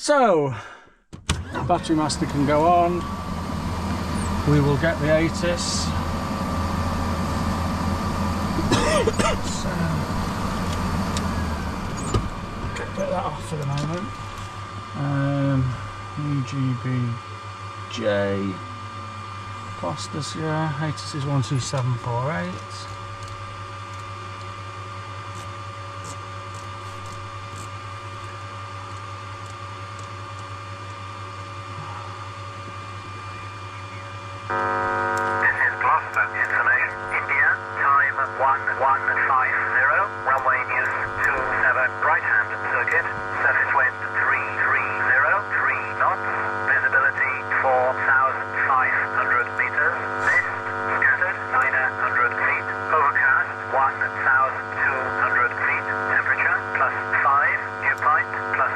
So, battery master can go on. We will get the ATIS. So, get that off for the moment. UGBJ Gloucester, yeah, ATIS is 12748. This is Gloucester information. India, time 1150, runway is 27, right-hand circuit, surface wind 330, 3 knots, visibility 4,500 meters, mist scattered 900 feet, overcast 1,200 feet, temperature +5, dew point +4,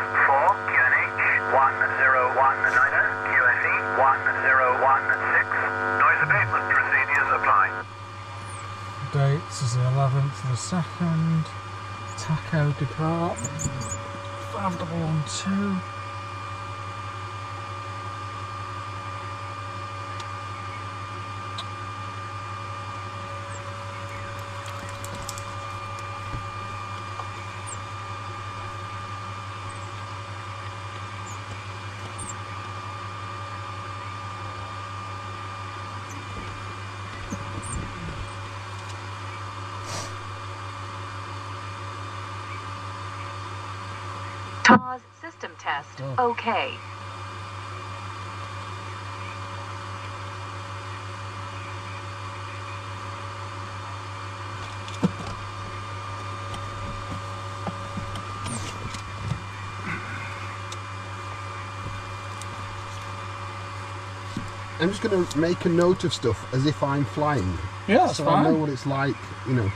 QNH 1019, QFE 1016, noise abatement procedures apply. Dates is the 11th of the 2nd. Taco depart. 5112. Pause system test. Okay. I'm just going to make a note of stuff as if I'm flying. Yeah, that's so fine. I know what it's like, you know.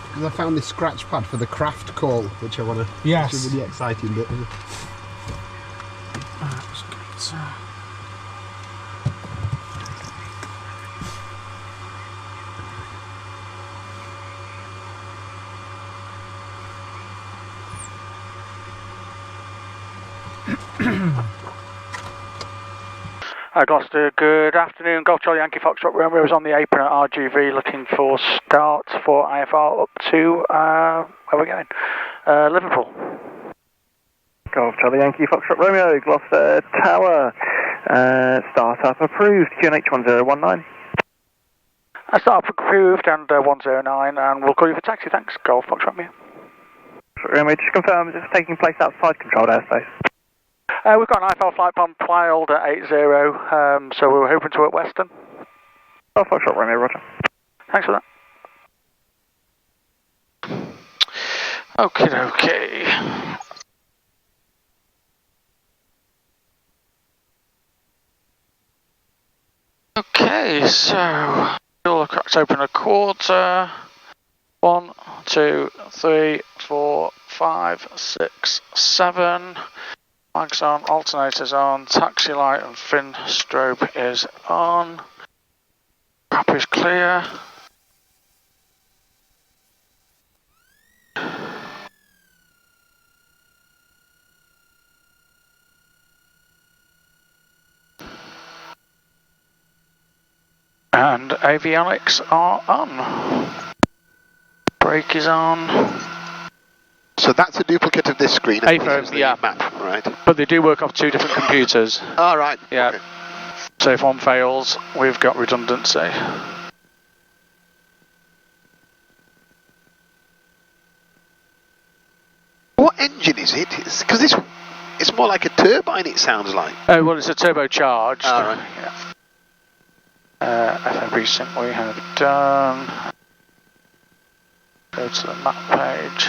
Because I found this scratch pad for the craft call, which I want to. Yes. It's a really exciting bit. That's good. Gloucester, good afternoon. Golf Charlie Yankee Foxtrot Romeo is on the apron at RGV looking for start for IFR up to, where are we going? Liverpool. Golf Charlie Yankee Foxtrot Romeo, Gloucester Tower. Startup approved, QNH 1019. Startup approved and 109, and we'll call you for taxi. Thanks. Golf Foxtrot Romeo. Romeo, just confirm, is this taking place outside controlled airspace? We've got an IFR flight plan filed at 80, so we were hoping to at Western. Golf Foxtrot Romeo, roger. Thanks for that. Okay. Okay, so all cracks open a quarter. 1, 2, 3, 4, 5, 6, 7. Mags on, alternators on, taxi light and fin strobe is on. Prop is clear. And avionics are on. Brake is on. So that's a duplicate of this screen. iPhone, yeah. Map, right. But they do work off two different computers. All right. Yeah. Okay. So if one fails, we've got redundancy. What engine is it? Because it's more like a turbine, it sounds like. Oh, well, it's a turbocharged. All right. Yeah. FMB sync we have done. Go to the map page.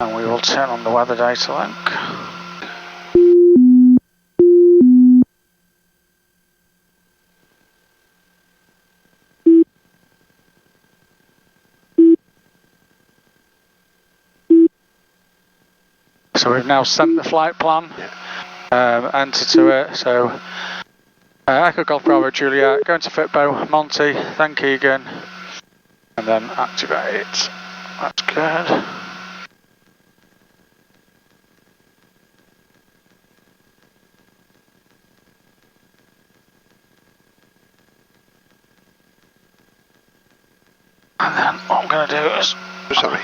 And we will turn on the weather data link. So we've now sent the flight plan, enter to it. So Echo Golf Bravo Juliet, going to Fitbo, Monty, thank Egan, and then activate. That's good. And then what I'm going to do is... Sorry.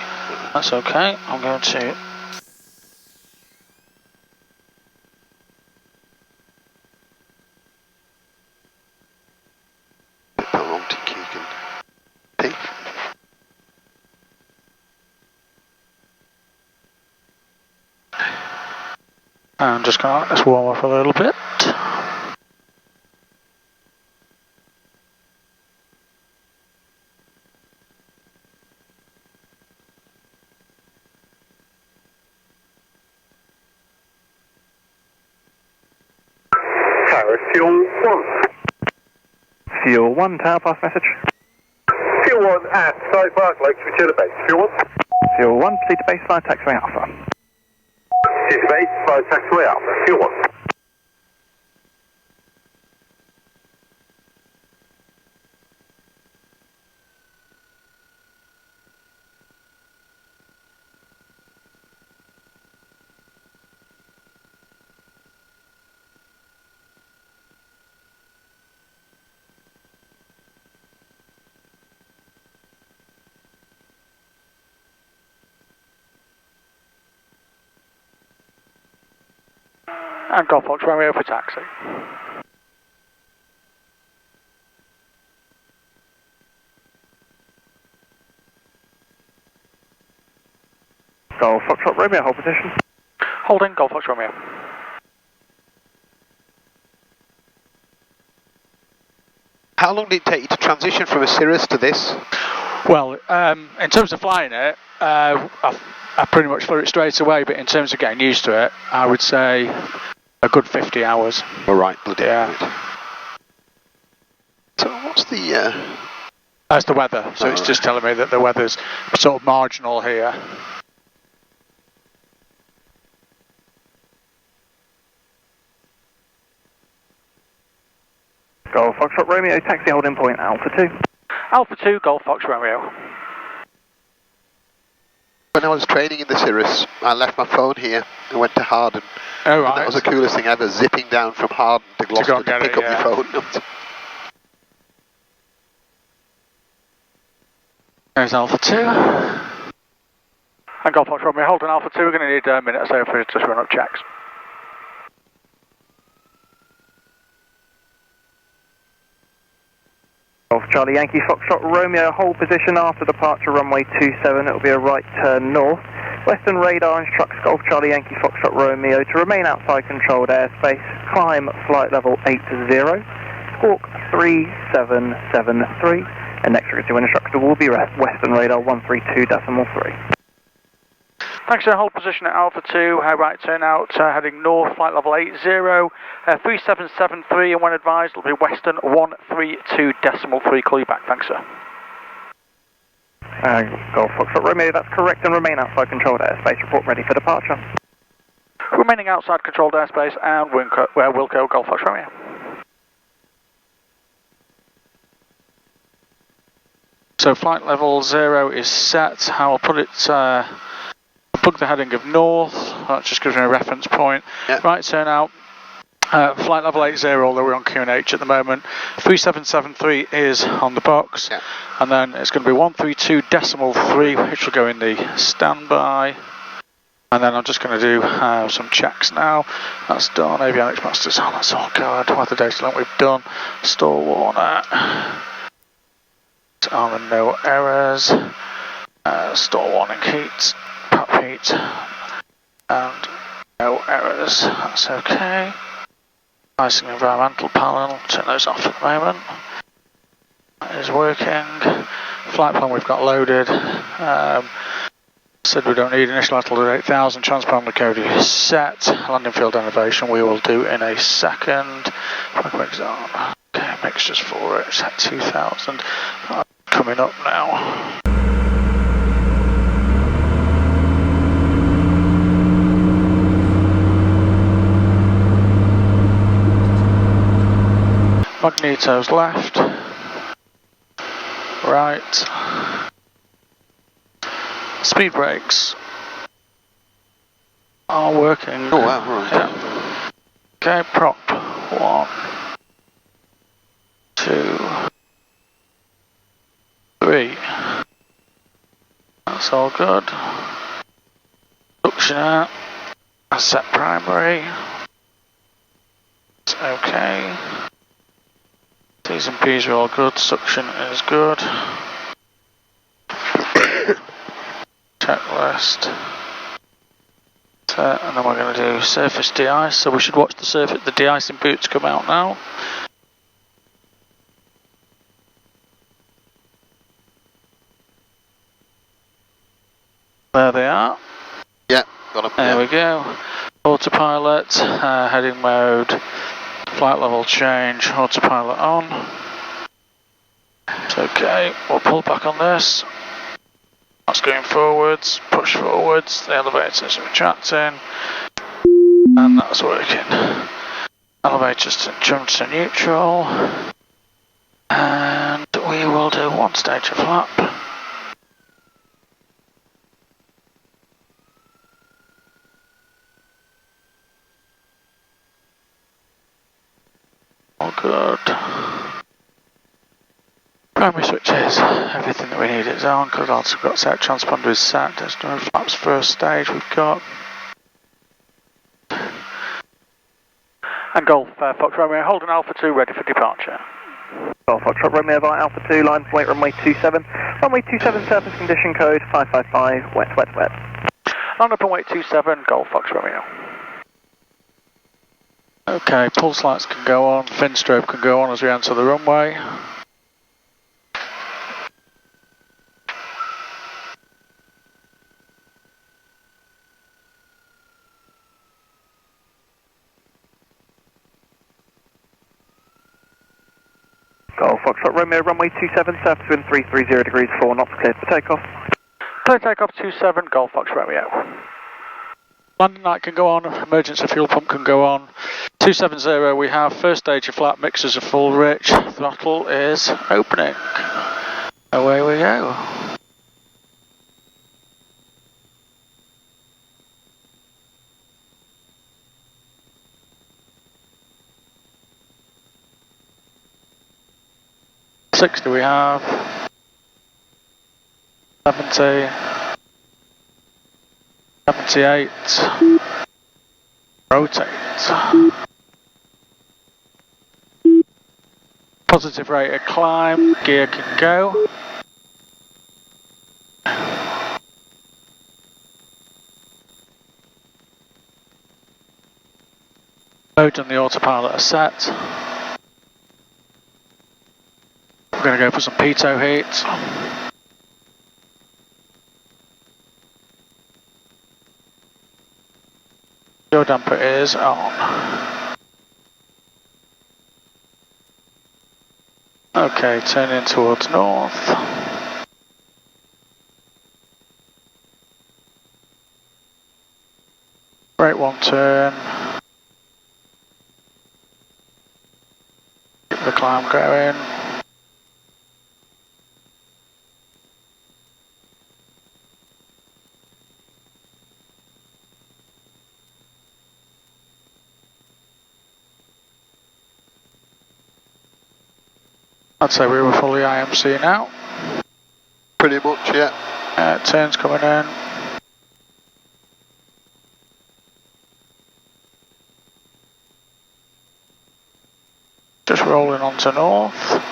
That's okay. I'm going to... I'm just going to let this warm up a little bit. Tower, fuel 1. Fuel 1, tower pass message. Fuel 1 at Side Park, Lakes, return to base. Fuel 1. Fuel 1, proceed to base, fire taxiway Alpha. Proceed to base, fire taxiway Alpha. Fuel 1. And Golf Fox Romeo for taxi. Golf Foxtrot Romeo, hold position. Holding Golf Fox Romeo. How long did it take you to transition from a Cirrus to this? Well, in terms of flying it, I pretty much flew it straight away, but in terms of getting used to it, I would say a good 50 hours. All right, bloody Yeah. hell. So what's the... That's the weather, so it's just telling me that the weather's sort of marginal here. Golf Foxtrot Romeo, taxi holding point Alpha 2. Alpha 2, Golf Fox Romeo. When I was training in the Cirrus, I left my phone here and went to Harden. Oh, And right. that was the coolest thing ever, zipping down from Harden to Gloucester go to, and get pick it, up your phone. There's Alpha 2. And Golf Fox Romeo, holding Alpha 2, we're going to need a minute or so for just run up checks. Golf Charlie Yankee Foxtrot Romeo, hold position after departure runway 27, it will be a right turn north. Western radar instructs Golf Charlie Yankee Foxtrot Romeo to remain outside controlled airspace, climb flight level 80, squawk 3773, and next frequency when instructed will be Western radar 132.3. Thanks, sir. Hold position at Alpha 2, right turn out, heading north, flight level 80, 3773, and when advised, it'll be Western 132.3. Call you back. Thanks, sir. Golf Foxtrot Romeo, that's correct, and remain outside controlled airspace. Report ready for departure. Remaining outside controlled airspace, and Wilco, Golf Fox Romeo. So flight level 0 is set. I'll put it, plug the heading of north. That just gives me a reference point. Yep. Right turn out. Flight level 80, although we're on QNH at the moment. 3773 is on the box. Yep. And then it's going to be 132.3, which will go in the standby. And then I'm just going to do some checks now. That's done. Avionics Masters on. That's all good. Weather data link we've done. Store Warner. On and no errors. Store warning heat. Pap heat. And no errors. That's okay. Icing environmental panel. Turn those off at the moment. That is working. Flight plan we've got loaded. Said we don't need initial altitude 8,000. Transponder code is set. Landing field elevation we will do in a second. Okay, mixtures for it. It's at 2,000. Coming up now. Magneto's left. right. Speed brakes are working. Oh wow, right. Yeah. Okay, prop. 1, 2, 3. That's all good. Suction out. Set primary. It's okay. T's and P's are all good. Suction is good. Checklist. And then we're going to do surface de-ice. So we should watch the de-icing boots come out now. There they are. Yeah, got them. There we go. Autopilot, heading mode, flight level change, autopilot on. It's okay, we'll pull back on this. That's going forwards, push forwards, the elevator's retracting, and that's working. Elevator's jumped to neutral, and we will do 1 stage of flap. All good. Primary switches, everything that we need is on, because also got set transponder is set. There's no flaps first stage we've got. And Golf Fox Romeo, holding Alpha 2 ready for departure. Golf Foxtrot Romeo via Alpha 2, line point runway 27. Runway 27 surface condition code 555, wet, wet, wet. Line up and wait 27, Golf Fox Romeo. Okay, pulse lights can go on, fin strobe can go on as we enter the runway. Golf Foxtrot Romeo, runway 27, surface wind 330 degrees 4 knots, cleared for takeoff. Clear takeoff 27, Golf Fox Romeo. Landing light can go on, emergency fuel pump can go on. 270 we have, first stage of flat, mixers are full rich, throttle is opening. Away we go. $60 we have, 70, 78, rotate. Positive rate of climb, gear can go. Mode and the autopilot are set. We're going to go for some pitot heat. Fuel damper is on. Okay, turning towards north. Right one turn. Keep the climb going. I'd say we were fully IMC now. Pretty much, yeah. Turns coming in. Just rolling onto north.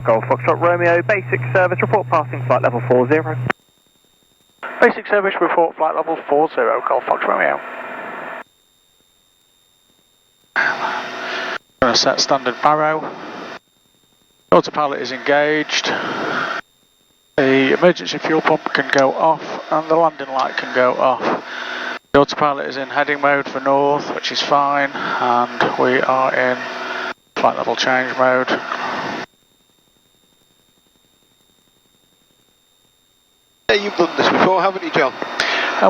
Golf Foxtrot Romeo, basic service, report passing flight level 40. Basic service report flight level 40, Golf Fox Romeo. Going to set standard barrow. Autopilot is engaged. The emergency fuel pump can go off and the landing light can go off. The autopilot is in heading mode for north, which is fine, and we are in flight level change mode. Yeah, you've done this before, haven't you, John?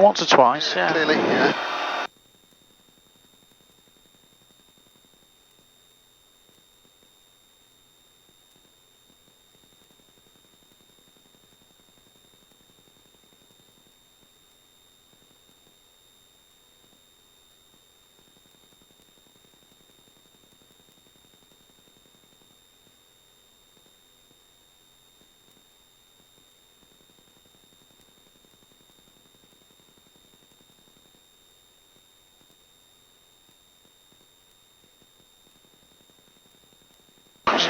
Once or twice, yeah. Clearly, yeah.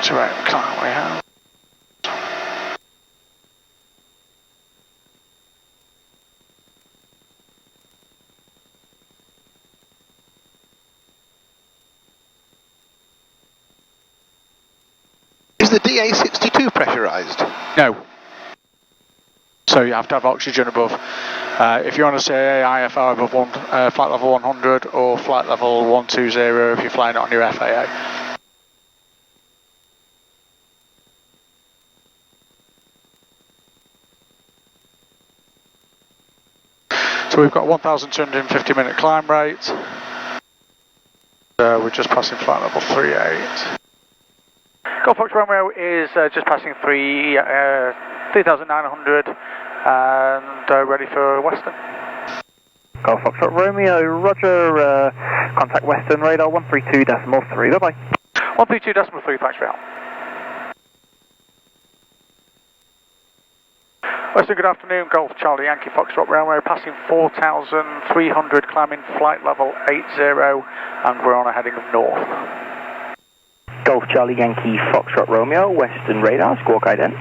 28 climb we have. Is the DA62 pressurised? No. So you have to have oxygen above. If you're on a CAA IFR above flight level 100 or flight level 120 if you're flying it on your FAA. So we've got 1,250 minute climb rate. We're just passing flight level 38. Golf Fox Romeo is just passing 3,900 and ready for Western. Golf Foxtrot Romeo, roger, contact Western radar 132.3, bye-bye. 132.3, thanks for your help. Western, good afternoon, Golf Charlie Yankee Foxtrot Romeo, passing 4,300, climbing flight level 80, and we're on a heading of north. Golf Charlie Yankee Foxtrot Romeo, Western radar, squawk ident.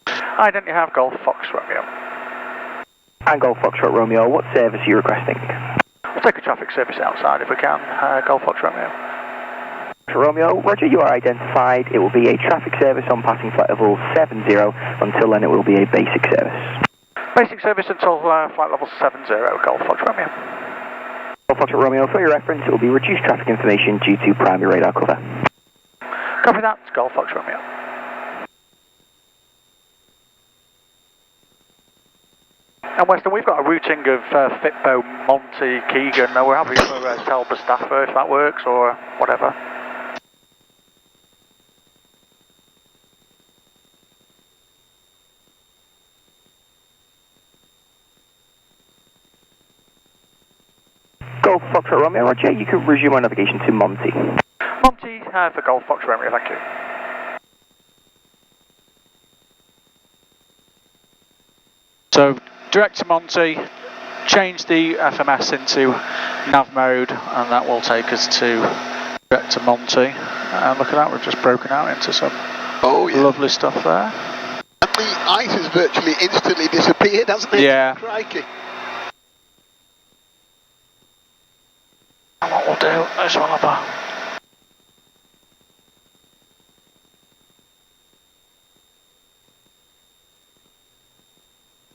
Ident you have, Golf Fox Romeo. And Golf Foxtrot Romeo, what service are you requesting? We'll take a traffic service outside if we can, Golf Fox Romeo. Romeo, roger, you are identified. It will be a traffic service on passing flight level 70. Until then, it will be a basic service. Basic service until flight level 70, Golf Fox Romeo. Golf Foxtrot Romeo, for your reference, it will be reduced traffic information due to primary radar cover. Copy that, Golf Fox Romeo. And Western, we've got a routing of Fitbo, Monty, Keegan. We're happy for Selba Staffer if that works, or whatever. Golf Foxtrot Romeo, roger, you can resume our navigation to Monty. Monty for Golf Fox Romeo, thank you. So, direct to Monty, change the FMS into nav mode, and that will take us to direct to Monty. And look at that, we've just broken out into some lovely stuff there. And the ice has virtually instantly disappeared, hasn't it? Yeah. Crikey. And what we'll do is we'll have a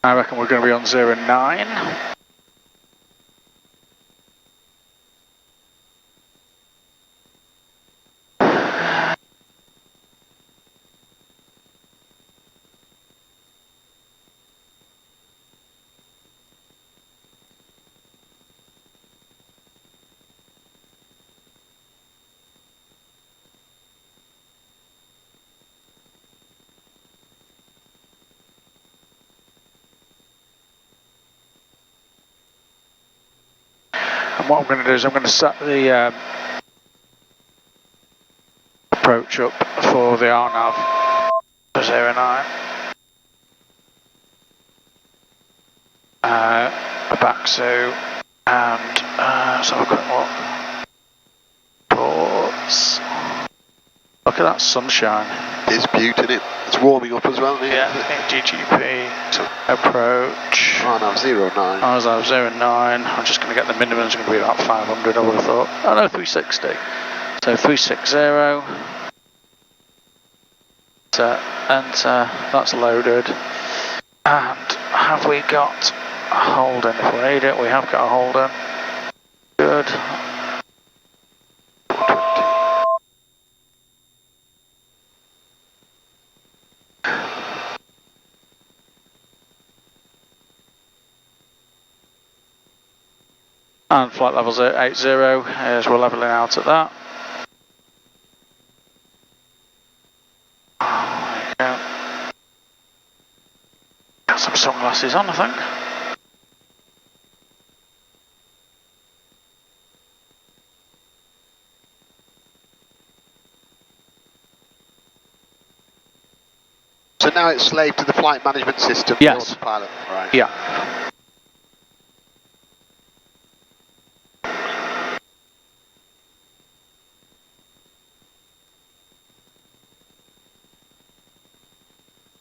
I reckon we're going to be on 09. And what I'm going to do is I'm going to set the approach up for the RNAV for 09. A back to, and let's have a quick look. Ports. Look at that sunshine. It's beauty, isn't it? It's warming up as well, isn't it? Yeah, DGP to approach. Oh no, 09. I was at 09. I'm just going to get the minimum, it's going to be about 500, I would have thought. Oh no, 360. So 360. Enter, that's loaded. And have we got a hold in? If we need it, we have got a hold in. Good. And flight levels at 80 as we're levelling out at that. There you go. Got some sunglasses on, I think. So now it's slave to the flight management system. Yes. The autopilot. Right. Yeah.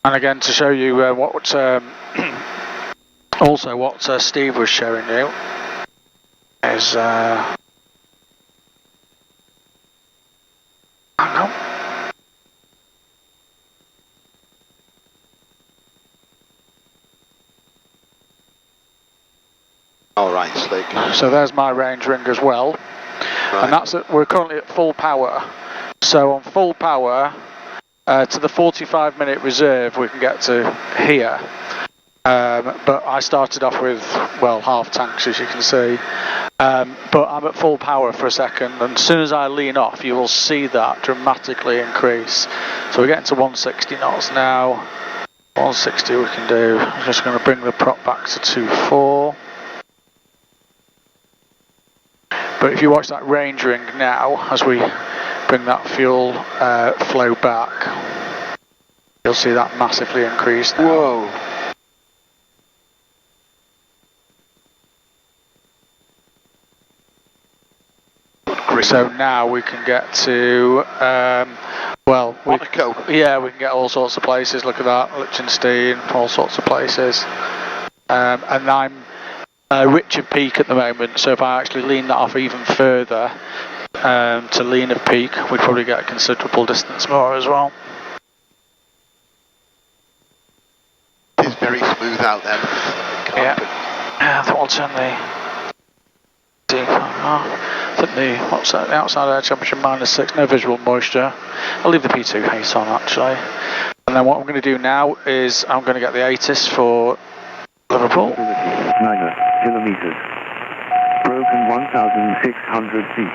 And again, to show you what also what Steve was showing you is hang on. All right, slick. So there's my range ring as well, Right. and that's we're currently at full power. So on full power to the 45-minute reserve, we can get to here. But I started off with, well, half tanks, as you can see. But I'm at full power for a second, and as soon as I lean off, you will see that dramatically increase. So we're getting to 160 knots now. 160 we can do. I'm just going to bring the prop back to 2.4. But if you watch that range ring now, as we bring that fuel flow back, you'll see that massively increase now. Whoa. So now we can get to, well, Monaco. Yeah, we can get all sorts of places. Look at that, Liechtenstein, all sorts of places. And I'm Richard Peak at the moment, so if I actually lean that off even further to lean of Peak, we'd probably get a considerable distance more as well. It is very smooth out there. Yeah, I think we'll turn the what's that? The outside air temperature -6, no visual moisture. I'll leave the P2 haze on actually. And then what I'm going to do now is I'm going to get the ATIS for Liverpool. 9 kilometers. Broken 1,600 feet.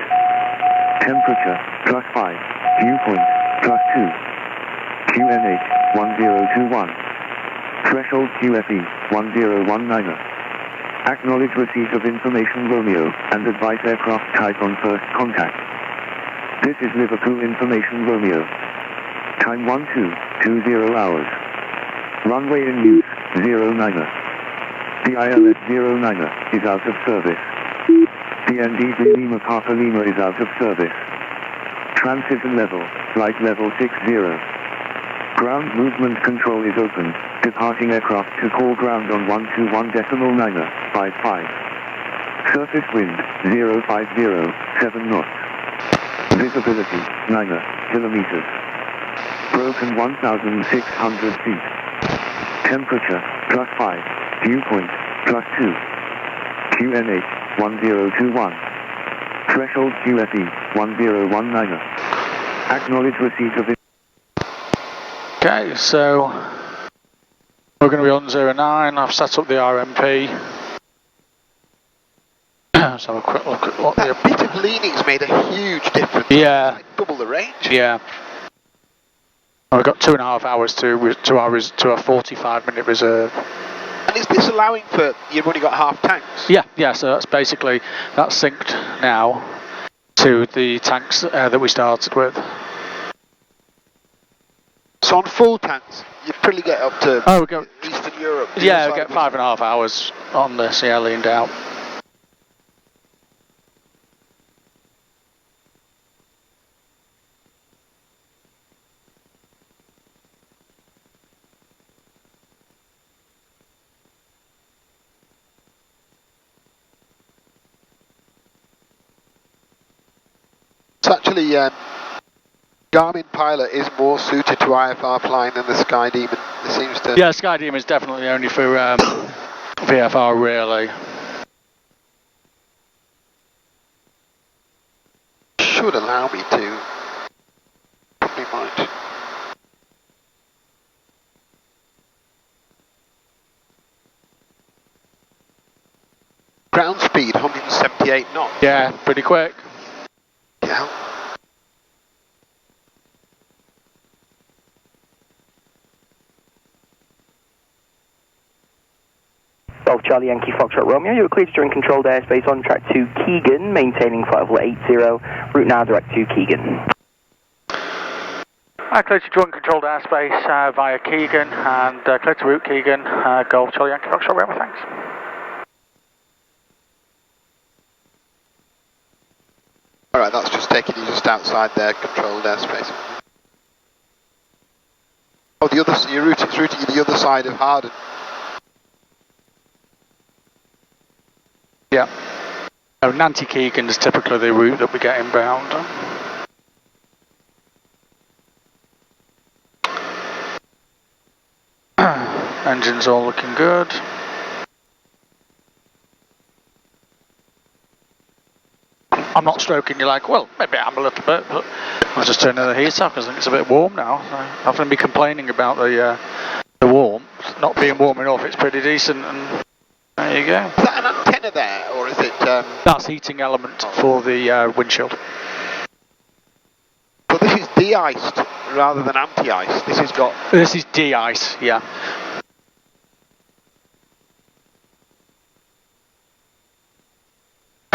Temperature +5. Dew point +2. QNH 1021. Threshold QFE 1019. Acknowledge receipt of information Romeo and advise aircraft type on first contact. This is Liverpool information Romeo. Time 1220 hours. Runway in use 09. The ILS 09 is out of service. PND Lima Papa Lima is out of service. Transition level, flight level 60. Ground movement control is open. Departing aircraft to call ground on 121.955. Surface wind 050, 7 knots. Visibility 9 kilometers. Broken 1,600 feet. Temperature +5. Dew point +2. QNH 1021. Threshold QFE 1019. Acknowledge receipt of it. Okay, so we're going to be on 09. I've set up the RMP. Let's have a quick look at what That bit of leaning's made a huge difference. Yeah. Like double the range. Yeah. We've got 2.5 hours to our 45-minute reserve. And is this allowing for, you've only got half tanks? Yeah, so that's basically, that's synced now to the tanks that we started with. So on full tanks, you probably get up to Oh, we go, Eastern Europe. yeah, we get 5.5 hours on this, yeah, leaned out. So actually, Garmin Pilot is more suited to IFR flying than the Sky Demon. It seems to. Yeah, Sky Demon is definitely only for VFR, really. Should allow me to. Probably might. Ground speed 178 knots. Yeah, pretty quick. Yeah. Golf Charlie Yankee Foxtrot Romeo, you are cleared to join controlled airspace on track to Keegan, maintaining flight level 80, route now direct to Keegan. Clear to join controlled airspace via Keegan, and clear to route Keegan, Golf Charlie Yankee Foxtrot Romeo, thanks. Alright, that's just taking you just outside their controlled airspace. Oh, the other, it's routing the other side of Harden. Yeah. No, Nanty Keegan is typically the route that we get inbound. Engine's all looking good. I'm not stroking you like, well, maybe I'm a little bit, but I'm just turning the heat off because I think it's a bit warm now. I'm going to be complaining about the warmth not being warm enough. It's pretty decent, and there you go. Is that an antenna there, or is it? That's heating element for the windshield. So this is de-iced rather than anti-ice. This is de-ice, yeah.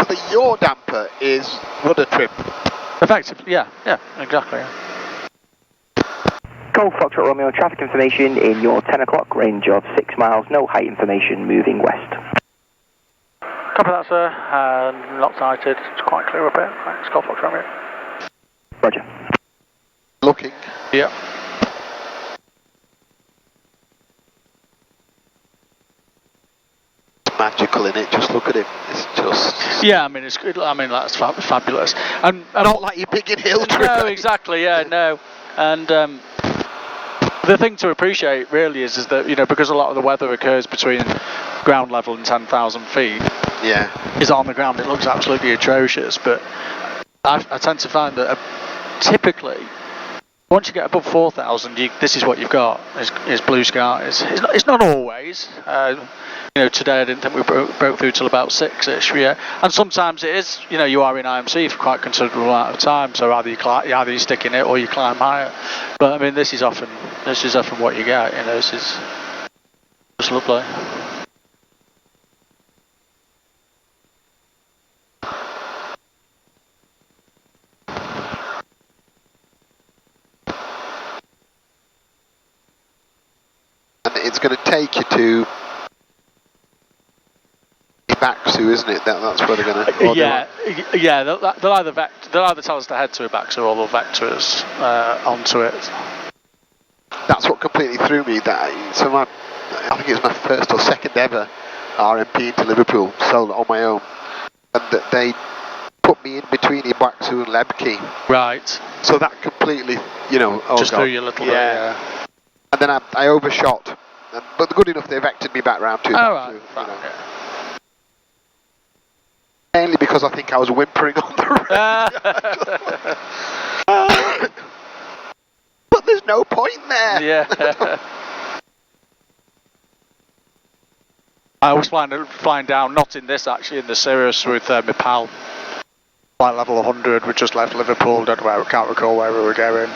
So the yaw damper is rudder trim. Effectively, yeah, exactly. Yeah. Golf Foxtrot Romeo, traffic information in your 10 o'clock, range of 6 miles, no height information, moving west. Copy that, sir. Not sighted. It's quite clear up here. Right, it's Golf Foxtrot Romeo. Roger. Looking. Yeah. Magical in it, just look at him. It's just... Yeah, I mean, it's good. I mean, that's fabulous. And not like your Biggin Hill trip. No, exactly, yeah, no. And the thing to appreciate really is that, you know, because a lot of the weather occurs between ground level and 10,000 feet, is on the ground, it looks absolutely atrocious. But I tend to find that typically, once you get above 4,000, this is what you've got, is blue skies. It's not always. You know, today I didn't think we broke through till about 6-ish, yeah. And sometimes it is, you know, you are in IMC for quite a considerable amount of time, so either you stick in it or you climb higher. But I mean, this is often what you get, you know, this is just lovely. And it's going to take you to Baksu, isn't it? That's where they're going to. Yeah. They'll either tell us to head to a Baksu or they'll vector us onto it. That's what completely threw me. I think it was my first or second ever RMP into Liverpool, solo on my own, and that they put me in between Baksu and Lebki. Right. So that completely, you know, threw you a little bit. Yeah. And then I overshot, but good enough they vectored me back round to. Oh, right. You know. Mainly because I think I was whimpering on the road. But there's no point there. Yeah. I was flying down, not in this actually, in the Cirrus with my pal. Flight level 100, we just left Liverpool, can't recall where we were going.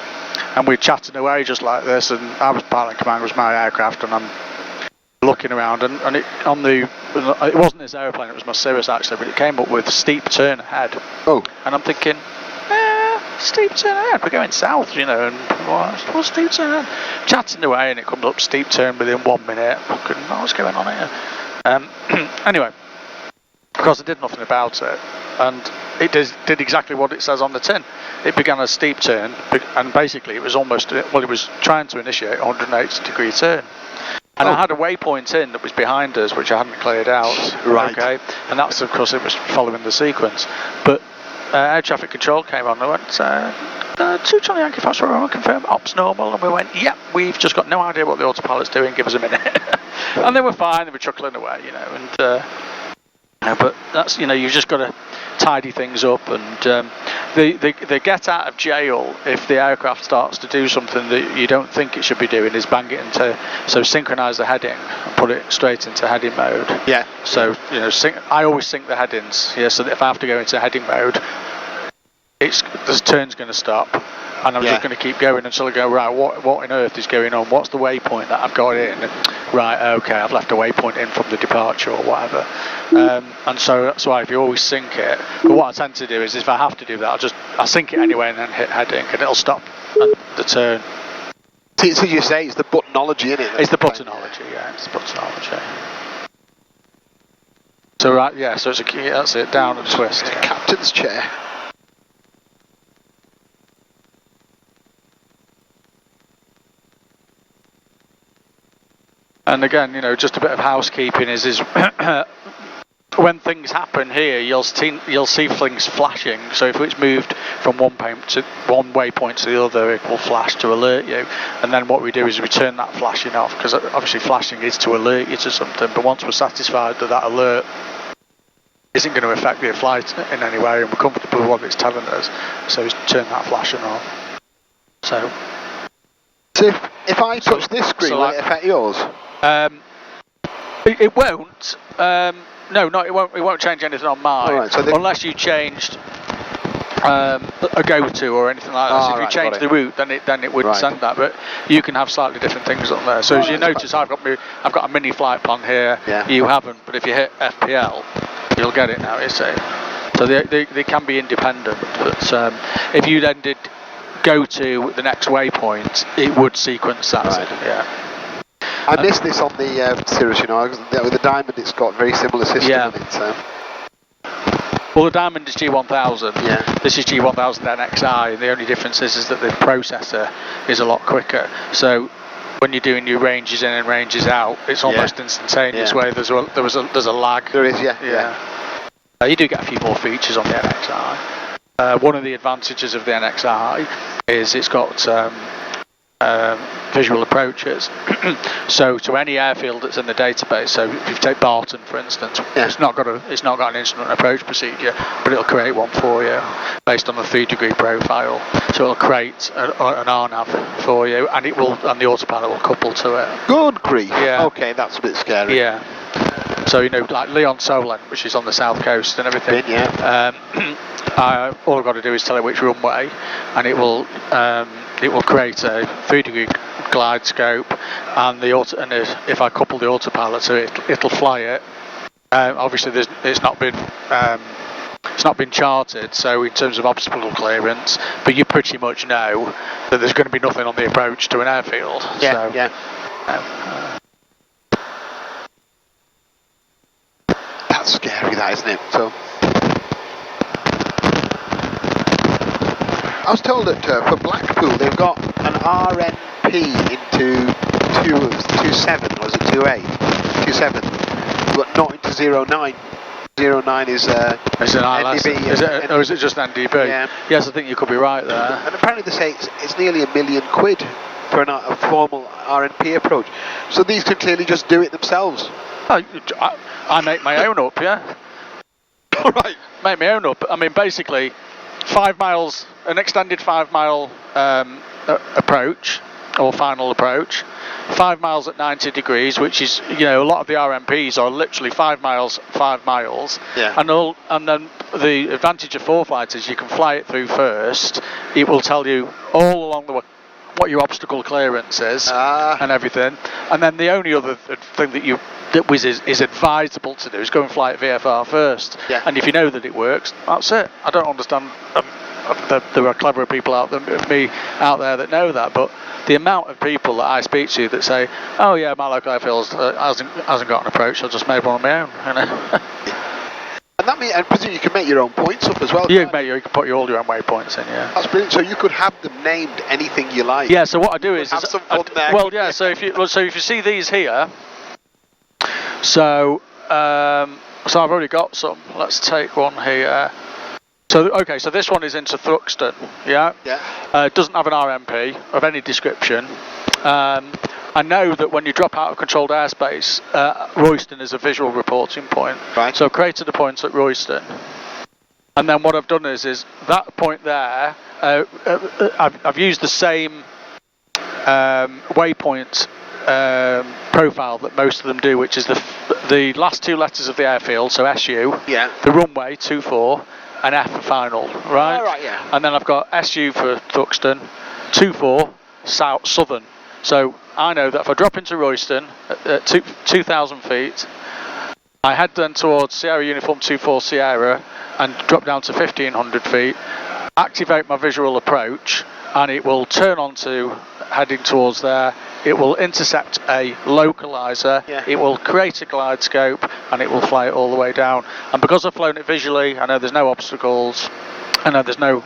And we were chatting away just like this, and I was pilot in command, was my aircraft, and I'm looking around, and it wasn't this aeroplane, it was my Cirrus actually, but it came up with steep turn ahead. Oh. And I'm thinking, steep turn ahead, we're going south, you know, and what's steep turn ahead? Chatting away, and it comes up steep turn within 1 minute. What's going on here? Anyway, because I did nothing about it, and it did exactly what it says on the tin. It began a steep turn, and basically it was it was trying to initiate a 180 degree turn. And I had a waypoint in that was behind us, which I hadn't cleared out. Right. Okay. And that's because it was following the sequence. But air traffic control came on and went, 2 Charlie Yankee Foxtrot Romeo, confirm ops normal. And we went, yep, we've just got no idea what the autopilot's doing, give us a minute. And they were fine, they were chuckling away, you know. And but that's, you know, you've just got to tidy things up, and they get out of jail if the aircraft starts to do something that you don't think it should be doing, is bang it into, so synchronise the heading and put it straight into heading mode. Yeah. So, you know, I always sync the headings, yeah, so that if I have to go into heading mode, the turn's going to stop, and I'm just going to keep going until I go, right, what on earth is going on? What's the waypoint that I've got in? Right, okay, I've left a waypoint in from the departure or whatever. And so that's why if you always sync it, but what I tend to do is if I have to do that, I sync it anyway and then hit heading, and it'll stop at the turn. So you say it's the buttonology, isn't it? It's the buttonology, yeah, it's the buttonology. So right, yeah, so that's it, down and twist. Captain's chair. And again, you know, just a bit of housekeeping is when things happen here, you'll see things flashing. So if it's moved from one waypoint to the other, it will flash to alert you. And then what we do is we turn that flashing off, because obviously flashing is to alert you to something. But once we're satisfied that that alert isn't going to affect the flight in any way, and we're comfortable with what it's telling us, so we turn that flashing off. So if I touch this screen, will it affect yours? It won't. No, it won't. It won't change anything on mine, right, so unless you changed a go-to or anything like that. So if you change the route, then it would send that. But you can have slightly different things on there. So as you notice, I've got a mini flight plan here. Yeah. You haven't, but if you hit FPL, you'll get it now. You see. So they can be independent. But if you then did go to the next waypoint, it would sequence that. Right. Yeah. I missed this on the Cirrus, you know, with the Diamond it's got very similar system in it. Well, the Diamond is G1000. Yeah. This is G1000 NXI. The only difference is that the processor is a lot quicker. So when you're doing your ranges in and ranges out, it's almost instantaneous. Where there's a lag. There is, yeah. You do get a few more features on the NXI. One of the advantages of the NXI is it's got visual approaches. So to any airfield that's in the database, so if you take Barton for instance, it's not got an instant approach procedure, but it'll create one for you based on the 3-degree profile. So it'll create an RNAV for you, and the autopilot will couple to it. Good grief. Yeah. Okay, that's a bit scary. Yeah. So you know, like Leon Solent, which is on the south coast and everything. All I've got to do is tell it which runway, and it will create a 3-degree glide scope, and if I couple the autopilot to it, it'll fly it. Obviously, it's not been charted, so in terms of obstacle clearance, but you pretty much know that there's going to be nothing on the approach to an airfield. That's scary, that, isn't it? So I was told that for Blackpool they've got an RNP into 2.7, or is it 2.8? 2.7, but not into 0.9. 0.9 is an NDB. Or is it just NDB? Yeah. Yes, I think you could be right there. And apparently they say it's nearly £1 million for a formal RNP approach. So these can clearly just do it themselves. I make my own up, yeah. Right. Make my own up. I mean, basically, 5 miles, an extended 5 mile approach, or final approach, 5 miles at 90 degrees, which is, you know, a lot of the RMPs are literally 5 miles. Yeah. And then the advantage of ForeFlight is you can fly it through first. It will tell you all along the way what your obstacle clearance is and everything. And then the only other thing that is advisable to do is go and fly at VFR first. Yeah. And if you know that it works, that's it. I don't understand. There are cleverer people out there that know that, but the amount of people that I speak to that say, "Oh yeah, my local airfield hasn't got an approach. I just made one on my own." You know? And that means, and presume you can make your own points up as well. You can put all your own waypoints in. Yeah. That's brilliant. So you could have them named anything you like. Yeah. So what I do is have some fun there. Well, yeah. So if you see these here, so I've already got some. Let's take one here. So okay, so this one is into Thruxton, yeah? Yeah. Doesn't have an RMP of any description. I know that when you drop out of controlled airspace, Royston is a visual reporting point. Right. So I've created a point at Royston. And then what I've done is that point there, I've used the same waypoint profile that most of them do, which is the last 2 letters of the airfield, so SU, the runway, 24, and F for final, right? Oh, right, yeah. And then I've got SU for Thruxton, 24, southern. So I know that if I drop into Royston at 2,000 feet, I head then towards Sierra Uniform 24 Sierra and drop down to 1,500 feet, activate my visual approach, and it will turn onto heading towards there. It will intercept a localizer, it will create a glide scope, and it will fly it all the way down. And because I've flown it visually, I know there's no obstacles, I know there's no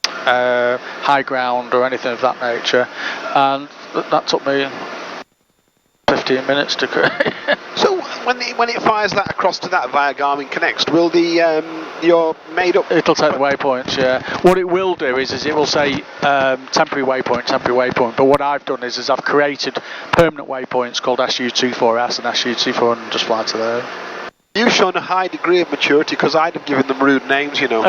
high ground or anything of that nature, and that took me 15 minutes to create. So when it fires that across to that via Garmin Connect, will the your made up? It'll take the waypoints, yeah. What it will do is it will say temporary waypoint. But what I've done is I've created permanent waypoints called SU24S and SU24 and just fly to there. You've shown a high degree of maturity because I'd have given them rude names, you know.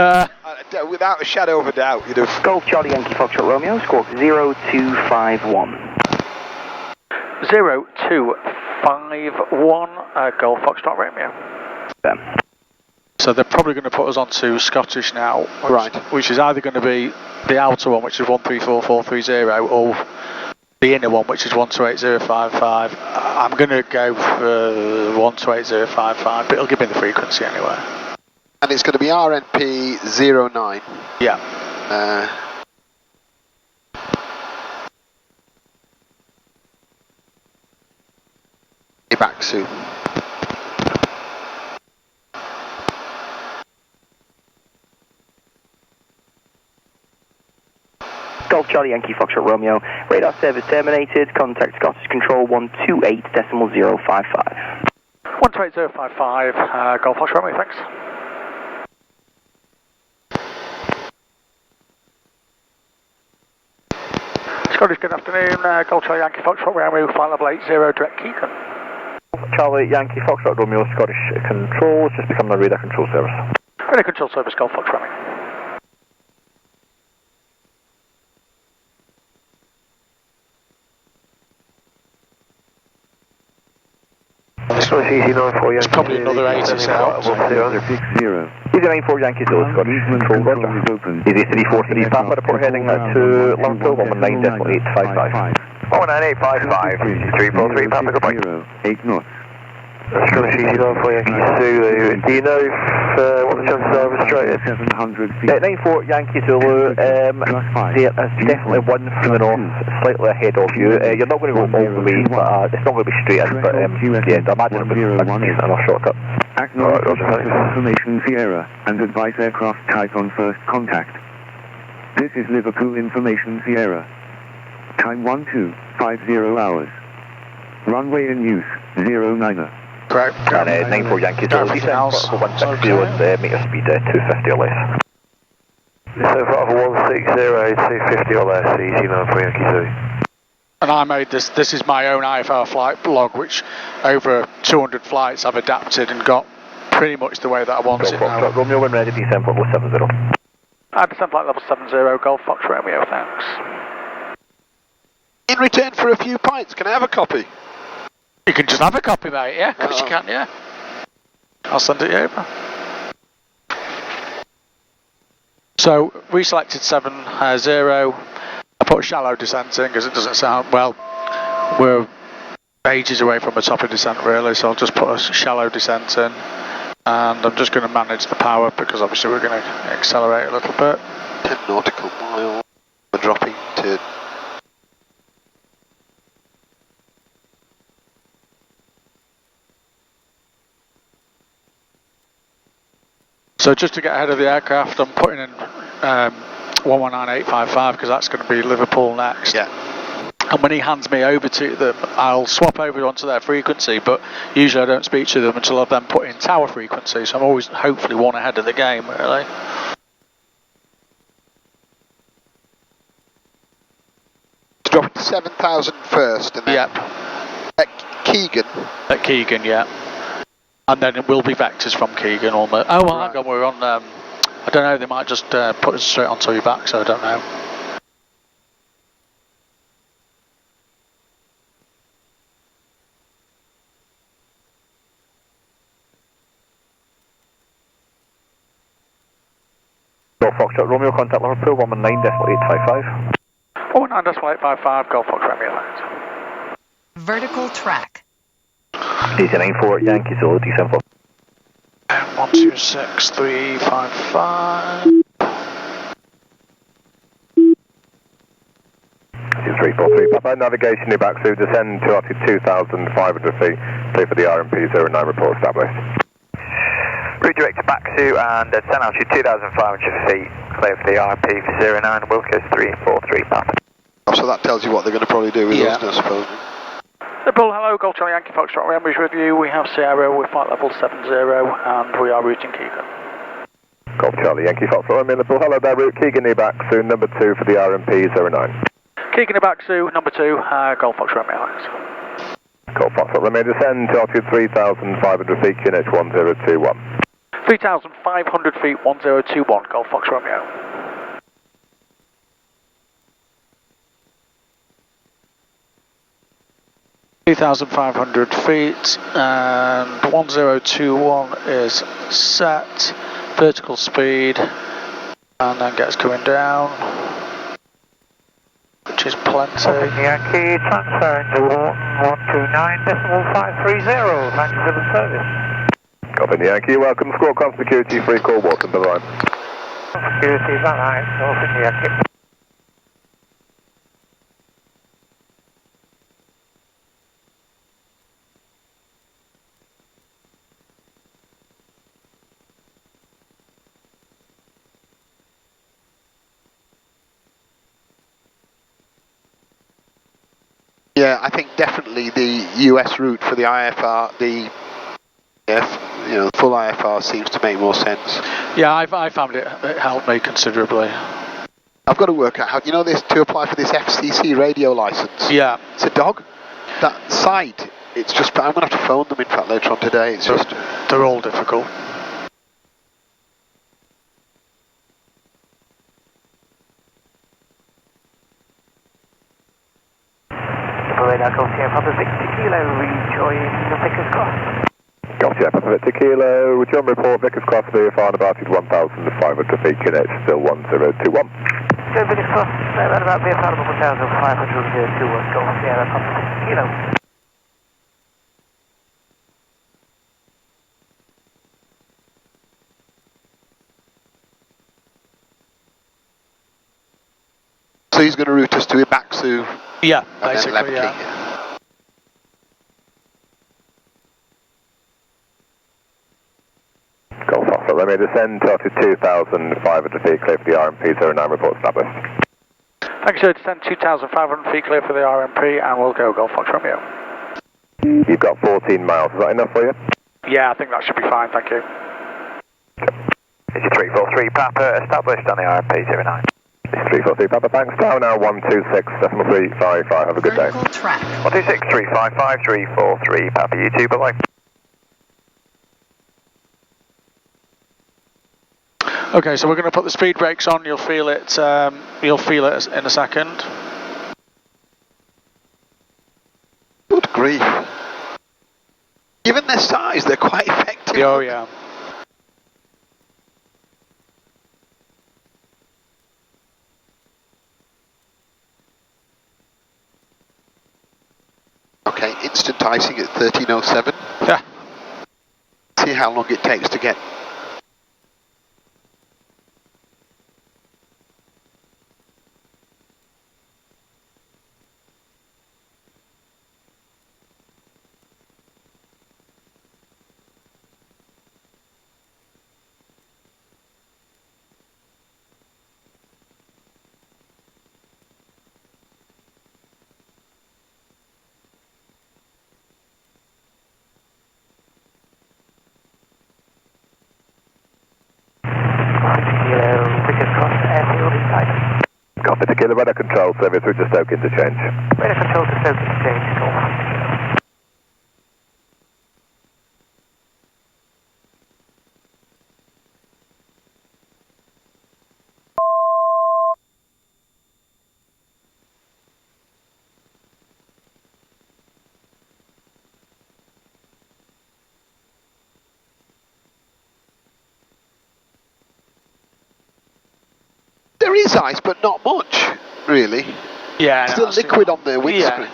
Without a shadow of a doubt, you'd have. Golf Charlie Yankee Foxtrot Romeo, squawk 0251. 0251 Golf Foxtrot Romeo. So they're probably going to put us onto Scottish now, which is either going to be the outer one, which is 134,430, or the inner one, which is 128055. I'm going to go for 128055, but it'll give me the frequency anyway. And it's going to be RNP 09. Yeah. Back soon. Golf Charlie Yankee Foxtrot Romeo, radar service terminated, contact Scottish Control 128.055. 128055, Golf Foxtrot Romeo, thanks. Scottish, good afternoon, Golf Charlie Yankee Foxtrot Romeo, flight level 80, direct Keegan. Charlie Yankee Foxtrot Romeo, Scottish Control, just become the radar control service. Radar control service, Golf Foxtrot Romeo. It's probably another 80 out. Easy 94 Yankee Zulu, Scottish Control, roger. Easy 343 Papa, report heading to Liverpool, 119.855. 19855, 343 Papa, goodbye. 8 knots. Scottish Easy 94 Yankee Zulu, do you know what the chances are of a straight in? 700 feet. 94 Yankee Zulu, there's definitely one from the north, slightly ahead of you. You're not going to go all the way, but it's not going to be straight in, but yeah, I imagine it'll be a decent enough shortcut. Acknowledge information Sierra and advise aircraft type on first contact. This is Liverpool information Sierra. Time 1250 hours. Runway in use, 09er. Correct. And 94 Yankee Zulu, descend for 160 and meter speed 250 or less. So far for 160, 250 or less, easy 94 Yankee Zulu. And I made this is my own IFR flight log, which over 200 flights I've adapted and got pretty much the way that I want it now. Romeo, when ready, descend for level 70. Descend flight level 70, Golf Fox Romeo, thanks. In return for a few pints, can I have a copy? You can just have a copy, mate, yeah, of course you can, yeah. I'll send it over. So, we selected 70. I put a shallow descent in because it doesn't sound, well, we're ages away from a top of descent really, so I'll just put a shallow descent in. And I'm just going to manage the power because obviously we're going to accelerate a little bit. 10 nautical miles. We're dropping to... So just to get ahead of the aircraft, I'm putting in 119855 because that's going to be Liverpool next. Yeah. And when he hands me over to them, I'll swap over onto their frequency, but usually I don't speak to them until I've then put in tower frequency, so I'm always hopefully one ahead of the game, really. Dropping to 7,000 first, and then Yep. at Keegan. At Keegan, yeah. And then it will be vectors from Keegan almost. Oh, well, hang on, we're on, I don't know, they might just put us straight onto your back, so I don't know. Golf Foxtrot Romeo, contact Liverpool, 119.855. 119.855, Golf Fox Romeo. Vertical track. DC94 Yankee Zulu, descend for 126355. 343 Papa, navigation new back, so descend to altitude 2,500 feet, clear for the RMP 09 report established. Redirect to Baksu and descend altitude 2,500 feet, clear for the RP for 09, Wilkes 343 Papa. Oh, so that tells you what they're going to probably do with us, I suppose. Liverpool, hello, Golf Charlie Yankee Foxtrot Romeo with you. We have Sierra with flight level 70 and we are routing Keegan. Golf Charlie Yankee Foxtrot Romeo, Liverpool, hello there, route Keegan Ibaxu, number 2 for the RMP 09. Keegan Ibaxu, number 2, Golf Foxtrot Romeo. Golf Foxtrot Romeo, descend to altitude 3,500 feet, QNH 1021. 3,500 feet, 1021, Golf Fox Romeo. (3,500 feet) and 1021 is set. Vertical speed, and then gets coming down, which is plenty. Yankee, transferring to 129.530. Thank you for the service. Copy Yankee, welcome, squawk com security, free call, Walton, bye-bye. Security, is that right? North Yankee. Yeah, I think definitely the US route for the IFR, the full IFR seems to make more sense. Yeah, I found it helped me considerably. I've got to work out how, this to apply for this FCC radio license. Yeah. It's a dog. That site, it's just, I'm going to have to phone them in fact later on today. It's just... They're all difficult. Radar Golf Sierra Papa Victor Kilo, rejoin the Vickers Cross. Golf Sierra Papa Victor Kilo, rejoin report, Vickers Cross, VFR, about 1,500 feet, QNH still 1021. So Vickers Cross, around about VFR 1,500 Golf Sierra Papa Victor Kilo. So he's going to route us to Ibaxu. Yeah, basically, yeah. Golf Foxtrot, let me descend to altitude 2,500 feet, clear for the RMP 09, report established. Thank you, sir. Descend 2,500 feet, clear for the RMP, and we'll go Golf Fox Romeo. You've got 14 miles, is that enough for you? Yeah, I think that should be fine, thank you. It's 343 Papa, established on the RMP 09. It's 343 Papa, thanks, tower now 126.355, have a good day. Vertical track. 126.355, 343 Papa, you too, bye-bye. Okay, so we're going to put the speed brakes on. You'll feel it. You'll feel it in a second. Good grief! Given their size, they're quite effective. Oh yeah. Okay, instant icing at 13:07. Yeah. See how long it takes to get. Copy Tequila, radar control service through to Stoke interchange. Radar control to Stoke interchange, Golf Tequila. There is ice, but not much, really. Yeah. Still liquid on the windscreen. Yeah.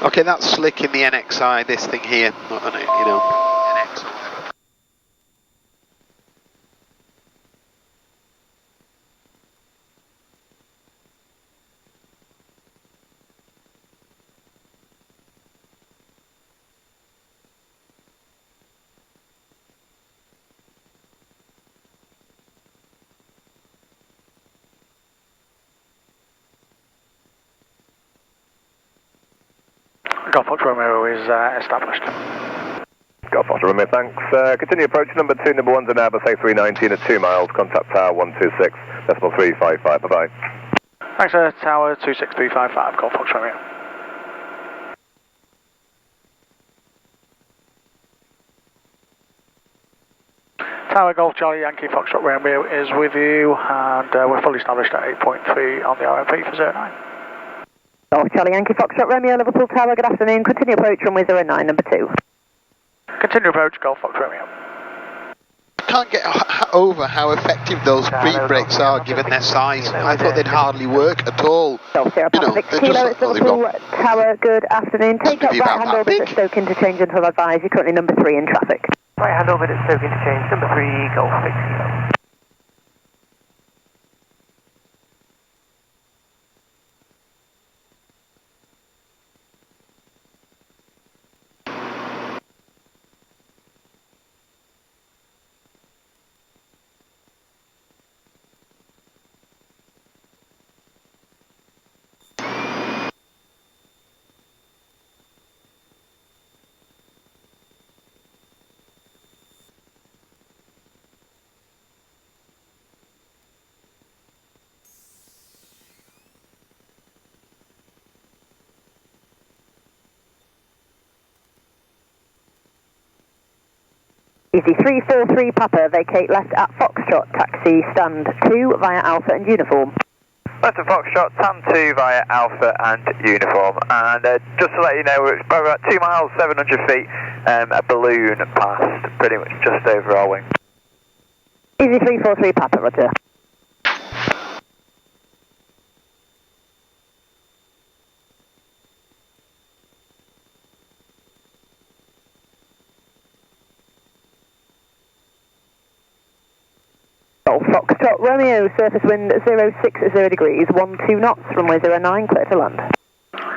Okay, that's slick in the NXI, this thing here, not an, NX or whatever. Golf Fox Romeo is established. Golf Fox Romeo, thanks. Continue approach number 2, number 1's an Airbus A319 at 2 miles, contact tower 126.355, bye-bye. Thanks, sir. Tower 26355, Golf Fox Romeo. Tower Golf Charlie Yankee Foxtrot Romeo is with you, and we're fully established at 8.3 on the RMP for 09. Golf Charlie Yankee Foxtrot Romeo, Liverpool Tower, good afternoon. Continue approach runway 09, number 2. Continue approach, Golf Fox Romeo. I can't get over how effective those speed brakes are given their size. I thought they'd hardly work at all. Golf Sierra Papa 6 Kilo, it's Liverpool Tower, good afternoon. Take up right hand over at Stoke interchange until advised. You're currently number 3 in traffic. Right hand over at Stoke interchange, number 3, Golf 6 Kilo. Easy 343 Papa, vacate left at Foxtrot, taxi stand 2 via Alpha and uniform. Left at Foxtrot, stand 2 via Alpha and uniform. And just to let you know, we're about 2 miles, 700 feet, a balloon passed pretty much just over our wing. Easy 343 Papa, roger. Foxtrot Romeo, surface wind 060 degrees, 12 knots, runway 09, clear to land.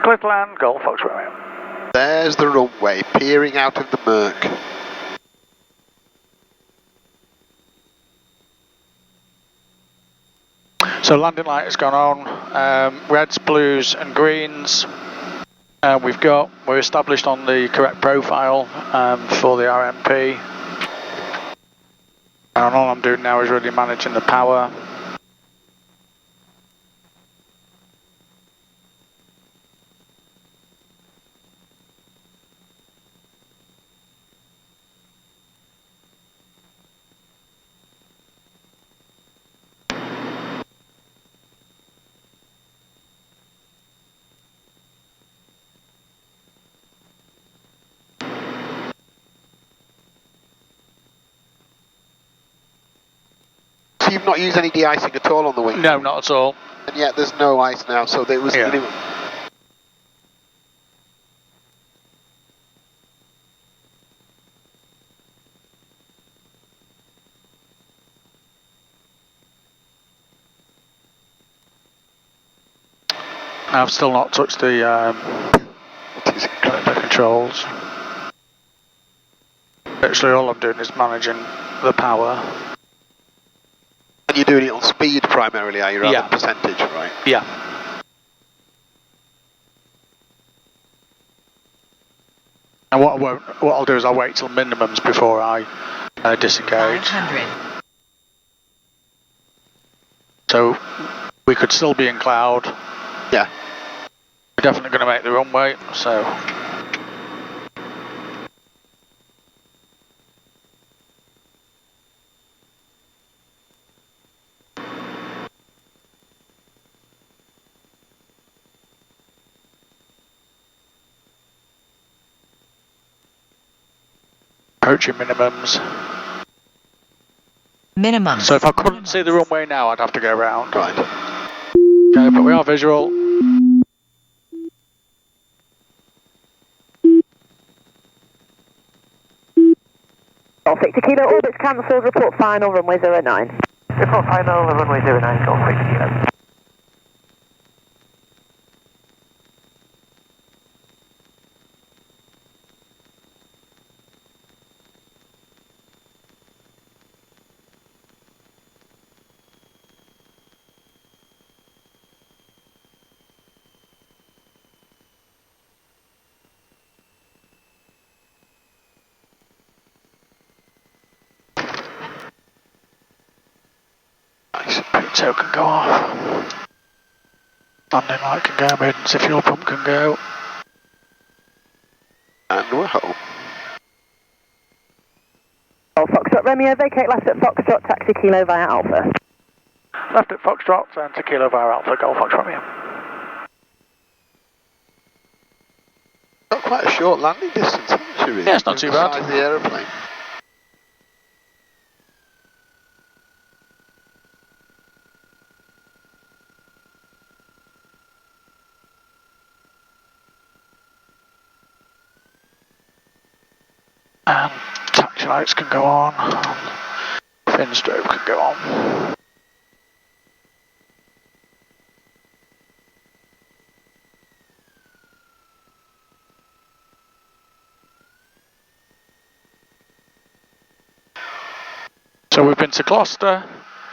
Clear to land, Golf Fox Romeo. There's the runway, peering out of the murk. So landing light has gone on, reds, blues and greens. We're established on the correct profile for the RMP. And all I'm doing now is really managing the power. You've not used any de-icing at all on the wing? No, not at all. And yet there's no ice now, so there was... Yeah. I've still not touched the controls. Actually, all I'm doing is managing the power. And you're doing it on speed primarily, are you, rather than percentage, right? Yeah. And what I'll do is I'll wait till minimums before I disengage. 500. So we could still be in cloud. Yeah. We're definitely going to make the runway, so... Approaching minimums. Minimum. So if I couldn't see the runway now, I'd have to go around. Right. Okay, but we are visual. Golf 6 Kilo, orbits cancelled, report final, runway 09. Report final, runway 09, Golf 6 Kilo. tow can go off. Landing light can go, emergency fuel pump can go. And we're home. Oh, Foxtrot Romeo, vacate left at Foxtrot, taxi Kilo via Alpha. Left at Foxtrot and to Kilo via Alpha, Golf Fox Romeo. Got quite a short landing distance, haven't you, really? Yeah, it's not too bad. The size of the aeroplane. And taxi lights can go on, fin strobe can go on. So we've been to Gloucester,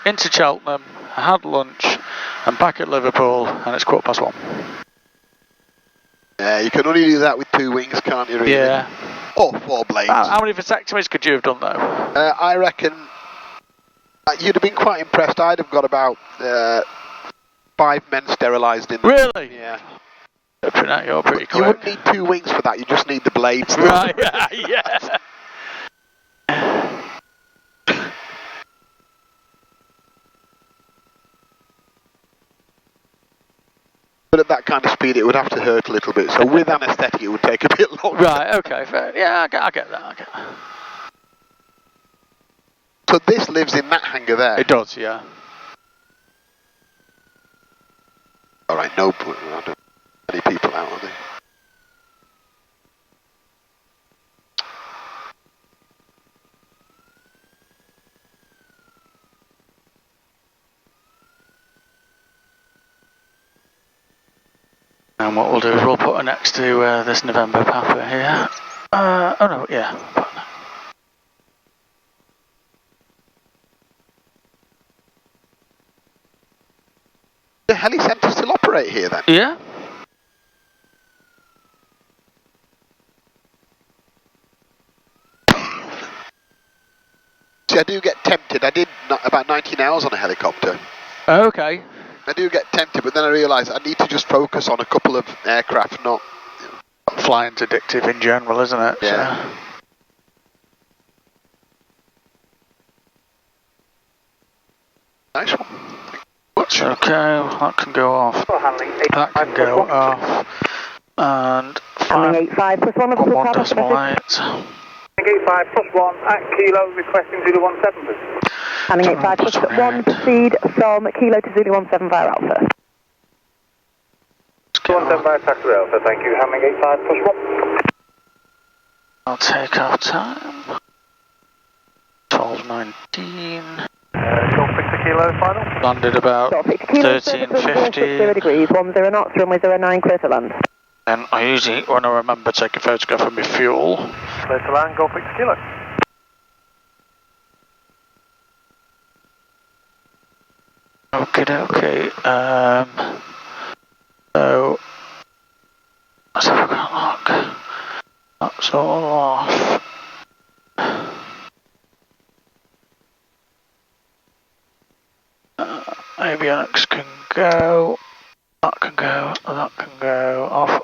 into Cheltenham, had lunch, and back at Liverpool, and it's 1:15. Yeah, you can only do that with 2 wings, can't you, really? Yeah. Or 4 blades. How many vasectomies could you have done, though? I reckon you'd have been quite impressed. I'd have got about 5 men sterilised in. Really? Yeah. You're pretty quick. You wouldn't need 2 wings for that, you just need the blades. Right, yeah. But at that kind of speed, it would have to hurt a little bit. So with anaesthetic, it would take a bit longer. Right, okay, fair. Yeah, I get that. So this lives in that hangar there? It does, yeah. Alright, no, I don't any people out, are they? And what we'll do is we'll put her next to this November Papa here. Oh no, yeah. The heli centre still operate here then? Yeah. See, I do get tempted. I did about 19 hours on a helicopter. Okay. I do get tempted, but then I realise I need to just focus on a couple of aircraft, not... Flying's addictive in general, isn't it? Yeah. So. Nice one. Okay, that can go off. That can go off. And... Handling 85 plus 1 of the 1 decimal 8. 85 plus 1 at Kilo, requesting Zulu 17, please. Handling 85 plus 1, proceed from Kilo to Zulu 17 via Alpha. 17 via taxi Alpha, thank you. Handling 85 plus 1. I'll take our time. 12:19. Golf Victor Kilo, final. Landed about 13:50. degrees, 10 knots, runway 09, clear to land. And I usually, when I remember, take a photograph of my fuel. Clear to land, Golf Victor Kilo. Okay. So let's have a look. That's all off. Avionics can go. That can go. That can go. Off.